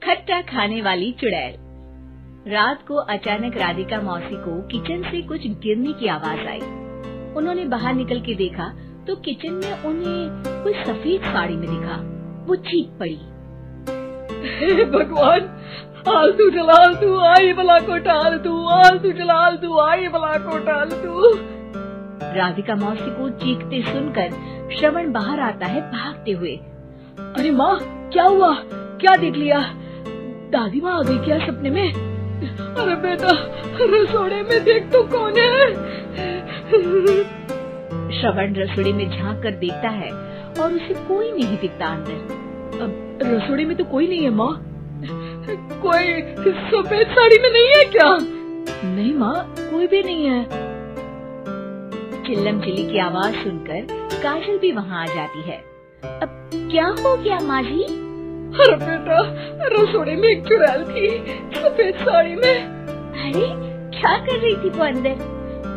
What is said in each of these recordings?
खट्टा खाने वाली चुड़ैल। रात को अचानक राधिका मौसी को किचन से कुछ गिरने की आवाज आई। उन्होंने बाहर निकल के देखा तो किचन में उन्हें कोई सफेद साड़ी में दिखा। वो चीख पड़ी, हे भगवान, आलतू जलालतू आई बला को टालतू, आलतू जलालतू आई बला को टालतू। राधिका मौसी को चीखते सुनकर श्रवण बाहर आता है भागते हुए। अरे माँ, क्या हुआ? क्या देख लिया? दादी माँ आ गई क्या सपने में? अरे बेटा, रसोड़े में देख तो कौन है? श्रवण रसोड़े में झांक कर देखता है और उसे कोई नहीं दिखता अंदर। अब रसोड़े में तो कोई नहीं है माँ। कोई सफेद साड़ी में नहीं है क्या? नहीं माँ, कोई भी नहीं है। चिल्लम चिल्ली की आवाज सुनकर काजल भी वहाँ आ जाती है। अब क्या हो गया माँ जी? अरे बेटा, रसोड़े में एक चुड़ैल थी सफेद साड़ी में। अरे क्या कर रही थी वो अंदर?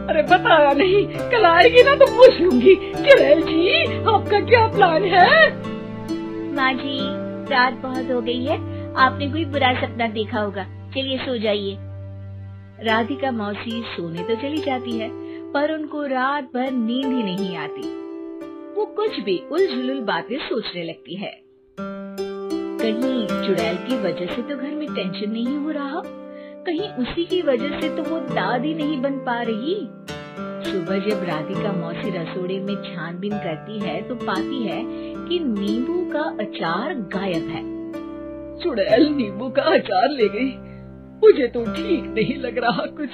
अरे बताया नहीं, कल आएगी ना तो पूछ लूंगी। चुड़ैल जी, आपका क्या प्लान है? माँ जी, रात बहुत हो गई है, आपने कोई बुरा सपना देखा होगा, चलिए सो जाइए। राधिका मौसी सोने तो चली जाती है पर उनको रात भर नींद ही नहीं आती। वो कुछ भी उलझुल बातें सोचने लगती है। कहीं चुड़ैल की वजह से तो घर में टेंशन नहीं हो रहा, कहीं उसी की वजह से तो वो दादी नहीं बन पा रही। सुबह जब राधिका मौसी रसोड़े में छानबीन करती है तो पाती है कि नींबू का अचार गायब है। चुड़ैल नींबू का अचार ले गई? मुझे तो ठीक नहीं लग रहा कुछ।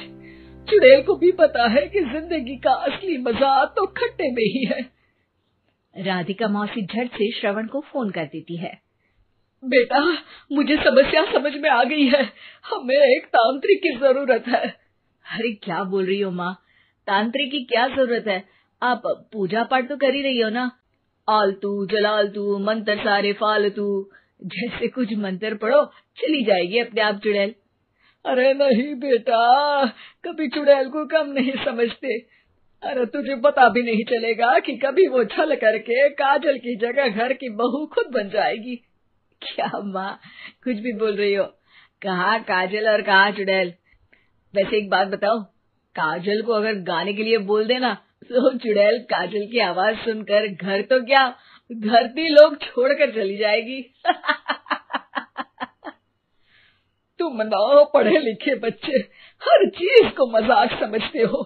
चुड़ैल को भी पता है कि जिंदगी का असली मजा तो खट्टे में ही है। राधिका मौसी झट से श्रवण को फोन कर देती है। बेटा, मुझे समस्या समझ में आ गई है, हमें एक तांत्रिक की जरूरत है। अरे क्या बोल रही हो माँ, तांत्रिक की क्या जरूरत है? आप पूजा पाठ तो कर ही रही हो ना। आलतू जलालतू मंत्र सारे फालतू जैसे कुछ मंत्र पढ़ो, चली जाएगी अपने आप चुड़ैल। अरे नहीं बेटा, कभी चुड़ैल को कम नहीं समझते। अरे तुझे पता भी नहीं चलेगा कि कभी वो छल करके काजल की जगह घर की बहू खुद बन जाएगी। क्या माँ, कुछ भी बोल रही हो? कहाँ काजल और कहाँ चुड़ैल? वैसे एक बात बताओ, काजल को अगर गाने के लिए बोल देना तो चुड़ैल काजल की आवाज सुनकर घर तो क्या धरती लोग छोड़कर चली जाएगी। तुम ना पढ़े लिखे बच्चे हर चीज को मजाक समझते हो।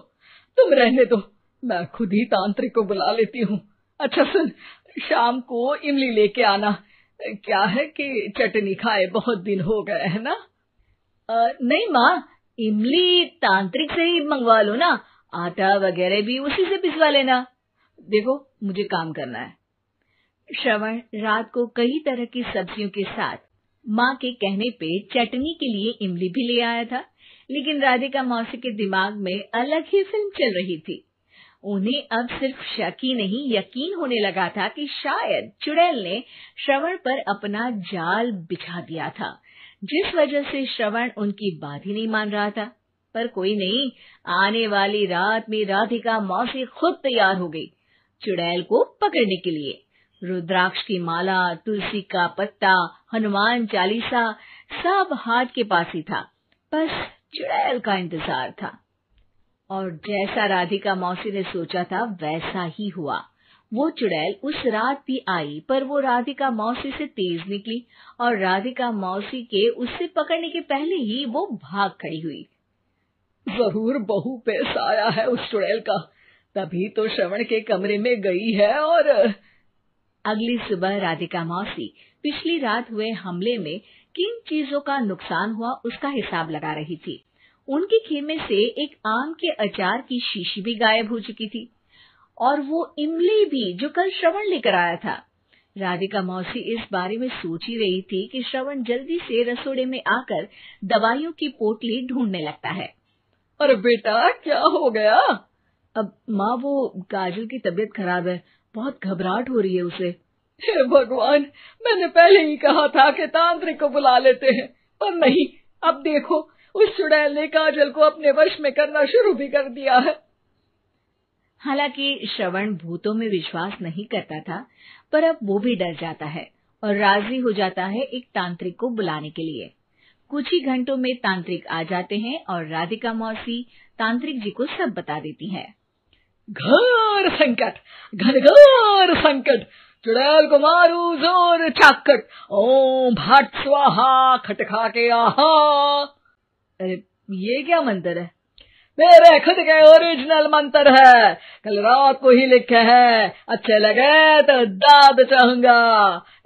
तुम रहने दो, मैं खुद ही तांत्रिक को बुला लेती हूँ। अच्छा सुन, शाम को इमली लेके आना। क्या है कि चटनी खाए बहुत दिन हो गए है ना? नहीं माँ, इमली तांत्रिक से ही मंगवा लो ना, आटा वगैरह भी उसी से पिसवा लेना। देखो मुझे काम करना है। श्रवण रात को कई तरह की सब्जियों के साथ माँ के कहने पे चटनी के लिए इमली भी ले आया था, लेकिन राधिका मौसी के दिमाग में अलग ही फिल्म चल रही थी। उन्हें अब सिर्फ शक ही नहीं यकीन होने लगा था कि शायद चुड़ैल ने श्रवण पर अपना जाल बिछा दिया था, जिस वजह से श्रवण उनकी बात ही नहीं मान रहा था। पर कोई नहीं, आने वाली रात में राधिका मौसी खुद तैयार हो गई चुड़ैल को पकड़ने के लिए। रुद्राक्ष की माला, तुलसी का पत्ता, हनुमान चालीसा सब हाथ के पास ही था, बस चुड़ैल का इंतजार था। और जैसा राधिका मौसी ने सोचा था वैसा ही हुआ। वो चुड़ैल उस रात भी आई, पर वो राधिका मौसी से तेज निकली और राधिका मौसी के उससे पकड़ने के पहले ही वो भाग खड़ी हुई। जरूर बहू पे साया है उस चुड़ैल का, तभी तो श्रवण के कमरे में गई है। और अगली सुबह राधिका मौसी पिछली रात हुए हमले में किन चीजों का नुकसान हुआ उसका हिसाब लगा रही थी। उनके खेमे से एक आम के अचार की शीशी भी गायब हो चुकी थी और वो इमली भी जो कल श्रवण लेकर आया था। राधिका मौसी इस बारे में सोच ही रही थी कि श्रवण जल्दी से रसोड़े में आकर दवाइयों की पोटली ढूंढने लगता है। अरे बेटा, क्या हो गया? अब माँ, वो काजल की तबीयत खराब है, बहुत घबराहट हो रही है उसे। हे भगवान, मैंने पहले ही कहा था कि तांत्रिक को बुला लेते हैं, पर नहीं। अब देखो, उस चुड़ैल ने काजल को अपने वश में करना शुरू भी कर दिया है। हालांकि श्रवण भूतों में विश्वास नहीं करता था, पर अब वो भी डर जाता है और राजी हो जाता है एक तांत्रिक को बुलाने के लिए। कुछ ही घंटों में तांत्रिक आ जाते हैं और राधिका मौसी तांत्रिक जी को सब बता देती है। घोर संकट, घनघोर संकट, चुड़ैल को मारू जोर चाकट, ओम भट स्वाहा खटखा के आहा। अरे ये क्या मंत्र है? मेरे खुद के ओरिजिनल मंत्र है, कल रात को ही लिखे है, अच्छे लगे तो दाद चाहूंगा।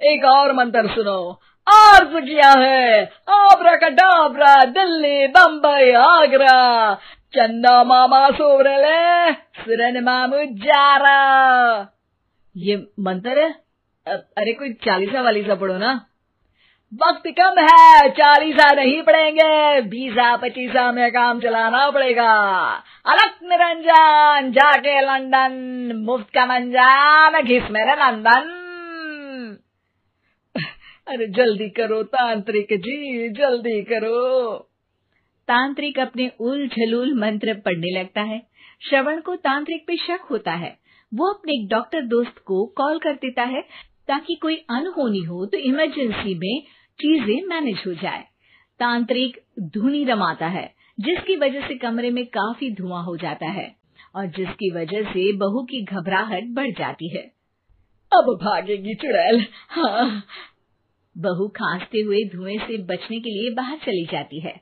एक और मंत्र सुनो, अर्ज किया है आब्राकडाब्रा, दिल्ली बम्बई आगरा, चंदा मामा सोरले सुरन मामू जारा। ये मंत्र है? अरे कोई 40 वालीसा पढ़ो ना। वक्त कम है, 40 नहीं पड़ेंगे, 20-25 में काम चलाना पड़ेगा। अलग निरंजन जाके लंदन, मुफ्त का मंजान घिस मेरे नंदन। अरे जल्दी करो तांत्रिक जी, जल्दी करो। तांत्रिक अपने उल झलूल मंत्र पढ़ने लगता है। श्रवण को तांत्रिक पे शक होता है। वो अपने एक डॉक्टर दोस्त को कॉल कर देता है ताकि कोई अनहोनी हो तो इमरजेंसी में चीजें मैनेज हो जाए। तांत्रिक धुनी रमाता है, जिसकी वजह से कमरे में काफी धुआं हो जाता है और जिसकी वजह से बहू की घबराहट बढ़ जाती है। अब भागेगी चुड़ैल। हाँ। बहू खांसते हुए धुएं से बचने के लिए बाहर चली जाती है।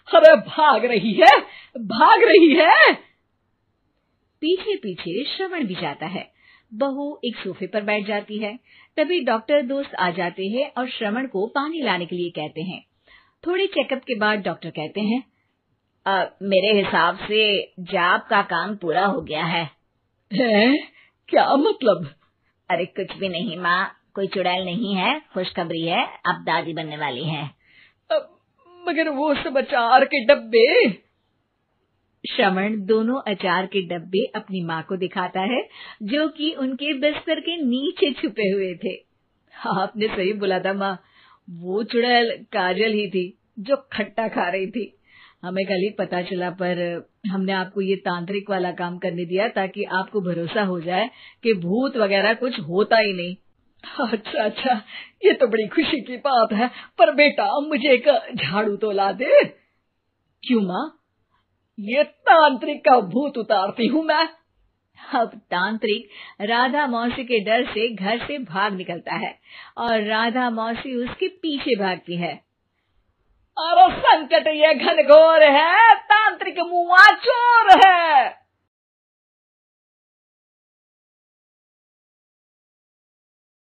अरे भाग रही है, भाग रही है। पीछे पीछे श्रवण भी जाता है। बहू एक सोफे पर बैठ जाती है। तभी डॉक्टर दोस्त आ जाते हैं और श्रवण को पानी लाने के लिए कहते हैं। थोड़े चेकअप के बाद डॉक्टर कहते हैं, मेरे हिसाब से जाप का काम पूरा हो गया है। क्या मतलब? अरे कुछ भी नहीं माँ, कोई चुड़ैल नहीं है, खुशखबरी है, अब दादी बनने वाली है। मगर वो सब अचार के डब्बे। श्रवण दोनों अचार के डब्बे अपनी माँ को दिखाता है, जो कि उनके बिस्तर के नीचे छुपे हुए थे। आपने सही बोला था माँ, वो चुड़ैल काजल ही थी जो खट्टा खा रही थी। हमें कल ही पता चला, पर हमने आपको ये तांत्रिक वाला काम करने दिया ताकि आपको भरोसा हो जाए कि भूत वगैरह कुछ होता ही नहीं। अच्छा अच्छा, ये तो बड़ी खुशी की बात है। पर बेटा मुझे एक झाड़ू तो ला दे। क्यों माँ? ये तांत्रिक का भूत उतारती हूँ मैं। अब तांत्रिक राधा मौसी के डर से घर से भाग निकलता है और राधा मौसी उसके पीछे भागती है। अरे संकट ये घनघोर है, तांत्रिक मुआ चोर है।